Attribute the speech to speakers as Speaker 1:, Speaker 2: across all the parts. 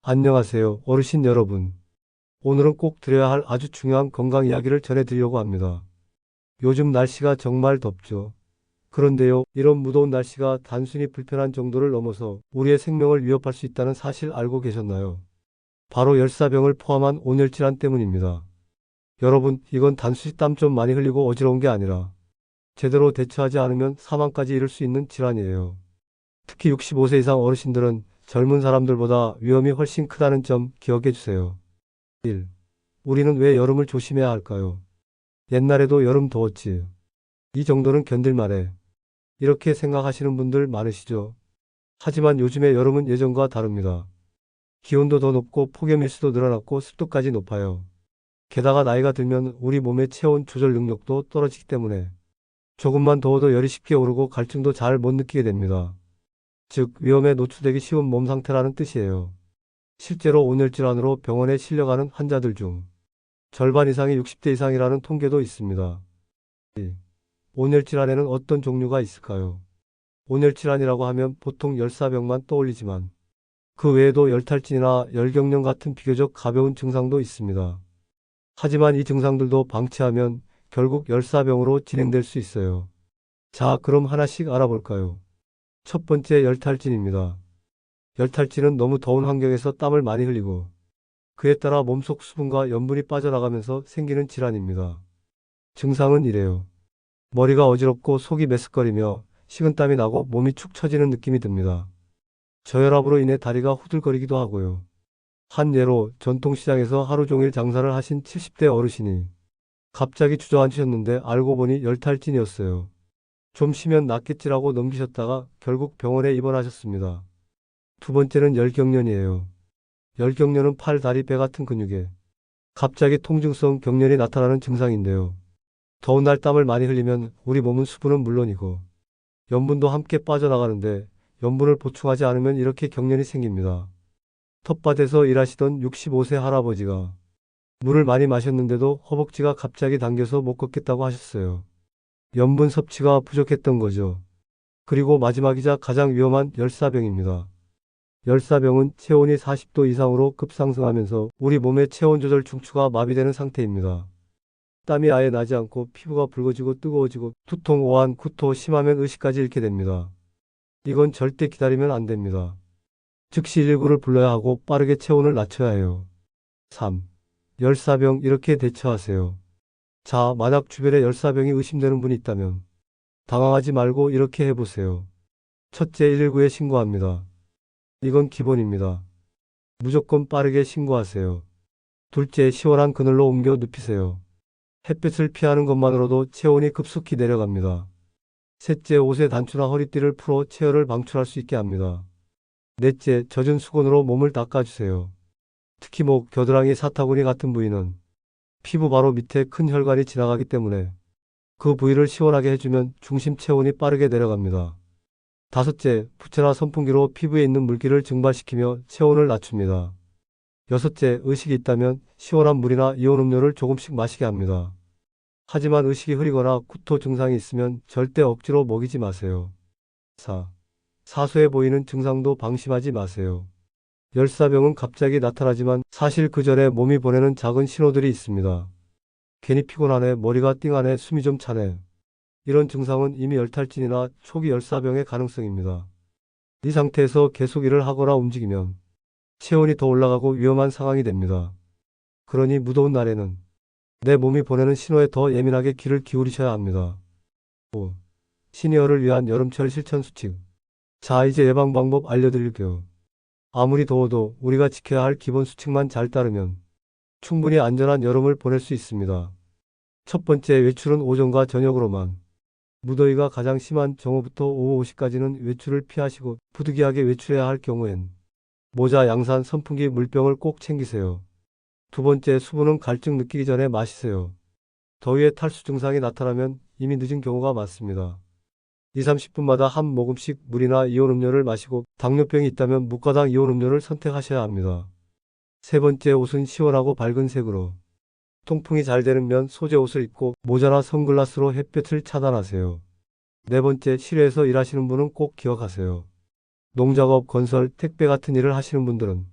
Speaker 1: 안녕하세요, 어르신 여러분. 오늘은 꼭 드려야 할 아주 중요한 건강 이야기를 전해드리려고 합니다. 요즘 날씨가 정말 덥죠. 그런데요, 이런 무더운 날씨가 단순히 불편한 정도를 넘어서 우리의 생명을 위협할 수 있다는 사실 알고 계셨나요? 바로 열사병을 포함한 온열질환 때문입니다. 여러분, 이건 단순히 땀 좀 많이 흘리고 어지러운 게 아니라 제대로 대처하지 않으면 사망까지 이를 수 있는 질환이에요. 특히 65세 이상 어르신들은 젊은 사람들보다 위험이 훨씬 크다는 점 기억해 주세요. 1. 우리는 왜 여름을 조심해야 할까요? 옛날에도 여름 더웠지. 이 정도는 견딜만해. 이렇게 생각하시는 분들 많으시죠? 하지만 요즘의 여름은 예전과 다릅니다. 기온도 더 높고 폭염일수도 늘어났고 습도까지 높아요. 게다가 나이가 들면 우리 몸의 체온 조절 능력도 떨어지기 때문에 조금만 더워도 열이 쉽게 오르고 갈증도 잘 못 느끼게 됩니다. 즉, 위험에 노출되기 쉬운 몸 상태라는 뜻이에요. 실제로 온열질환으로 병원에 실려가는 환자들 중 절반 이상이 60대 이상이라는 통계도 있습니다. 온열질환에는 어떤 종류가 있을까요? 온열질환이라고 하면 보통 열사병만 떠올리지만 그 외에도 열탈진이나 열경련 같은 비교적 가벼운 증상도 있습니다. 하지만 이 증상들도 방치하면 결국 열사병으로 진행될 수 있어요. 자, 그럼 하나씩 알아볼까요? 첫 번째, 열탈진입니다. 열탈진은 너무 더운 환경에서 땀을 많이 흘리고 그에 따라 몸속 수분과 염분이 빠져나가면서 생기는 질환입니다. 증상은 이래요. 머리가 어지럽고 속이 메스꺼리며 식은땀이 나고 몸이 축 처지는 느낌이 듭니다. 저혈압으로 인해 다리가 후들거리기도 하고요. 한 예로 전통시장에서 하루 종일 장사를 하신 70대 어르신이 갑자기 주저앉으셨는데 알고 보니 열탈진이었어요. 좀 쉬면 낫겠지라고 넘기셨다가 결국 병원에 입원하셨습니다. 두 번째는 열경련이에요. 열경련은 팔, 다리, 배 같은 근육에 갑자기 통증성 경련이 나타나는 증상인데요. 더운 날 땀을 많이 흘리면 우리 몸은 수분은 물론이고 염분도 함께 빠져나가는데 염분을 보충하지 않으면 이렇게 경련이 생깁니다. 텃밭에서 일하시던 65세 할아버지가 물을 많이 마셨는데도 허벅지가 갑자기 당겨서 못 걷겠다고 하셨어요. 염분 섭취가 부족했던 거죠. 그리고 마지막이자 가장 위험한 열사병입니다. 열사병은 체온이 40도 이상으로 급상승하면서 우리 몸의 체온 조절 중추가 마비되는 상태입니다. 땀이 아예 나지 않고 피부가 붉어지고 뜨거워지고 두통, 오한, 구토, 심하면 의식까지 잃게 됩니다. 이건 절대 기다리면 안 됩니다. 즉시 119를 불러야 하고 빠르게 체온을 낮춰야 해요. 3. 열사병 이렇게 대처하세요. 자, 만약 주변에 열사병이 의심되는 분이 있다면 당황하지 말고 이렇게 해보세요. 첫째, 119에 신고합니다. 이건 기본입니다. 무조건 빠르게 신고하세요. 둘째, 시원한 그늘로 옮겨 눕히세요. 햇빛을 피하는 것만으로도 체온이 급속히 내려갑니다. 셋째, 옷의 단추나 허리띠를 풀어 체열을 방출할 수 있게 합니다. 넷째, 젖은 수건으로 몸을 닦아주세요. 특히 목, 겨드랑이, 사타구니 같은 부위는 피부 바로 밑에 큰 혈관이 지나가기 때문에 그 부위를 시원하게 해주면 중심 체온이 빠르게 내려갑니다. 다섯째, 부채나 선풍기로 피부에 있는 물기를 증발시키며 체온을 낮춥니다. 여섯째, 의식이 있다면 시원한 물이나 이온 음료를 조금씩 마시게 합니다. 하지만 의식이 흐리거나 구토 증상이 있으면 절대 억지로 먹이지 마세요. 4. 사소해 보이는 증상도 방심하지 마세요. 열사병은 갑자기 나타나지만 사실 그 전에 몸이 보내는 작은 신호들이 있습니다. 괜히 피곤하네, 머리가 띵하네, 숨이 좀 차네. 이런 증상은 이미 열탈진이나 초기 열사병의 가능성입니다. 이 상태에서 계속 일을 하거나 움직이면 체온이 더 올라가고 위험한 상황이 됩니다. 그러니 무더운 날에는 내 몸이 보내는 신호에 더 예민하게 귀를 기울이셔야 합니다. 5. 시니어를 위한 여름철 실천 수칙. 자, 이제 예방 방법 알려드릴게요. 아무리 더워도 우리가 지켜야 할 기본 수칙만 잘 따르면 충분히 안전한 여름을 보낼 수 있습니다. 첫 번째, 외출은 오전과 저녁으로만. 무더위가 가장 심한 정오부터 오후 5시까지는 외출을 피하시고 부득이하게 외출해야 할 경우엔 모자, 양산, 선풍기, 물병을 꼭 챙기세요. 두 번째, 수분은 갈증 느끼기 전에 마시세요. 더위에 탈수 증상이 나타나면 이미 늦은 경우가 많습니다. 2, 30분마다 한 모금씩 물이나 이온 음료를 마시고 당뇨병이 있다면 무가당 이온 음료를 선택하셔야 합니다. 세 번째, 옷은 시원하고 밝은 색으로. 통풍이 잘 되는 면 소재 옷을 입고 모자나 선글라스로 햇볕을 차단하세요. 네 번째, 실외에서 일하시는 분은 꼭 기억하세요. 농작업, 건설, 택배 같은 일을 하시는 분들은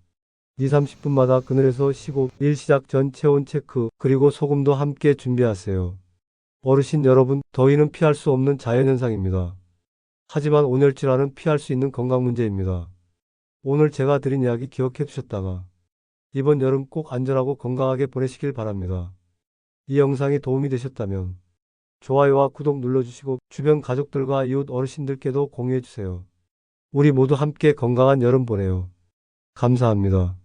Speaker 1: 2, 30분마다 그늘에서 쉬고 일 시작 전 체온 체크 그리고 소금도 함께 준비하세요. 어르신 여러분, 더위는 피할 수 없는 자연현상입니다. 하지만 온열질환은 피할 수 있는 건강 문제입니다. 오늘 제가 드린 이야기 기억해 두셨다가 이번 여름 꼭 안전하고 건강하게 보내시길 바랍니다. 이 영상이 도움이 되셨다면 좋아요와 구독 눌러주시고 주변 가족들과 이웃 어르신들께도 공유해 주세요. 우리 모두 함께 건강한 여름 보내요. 감사합니다.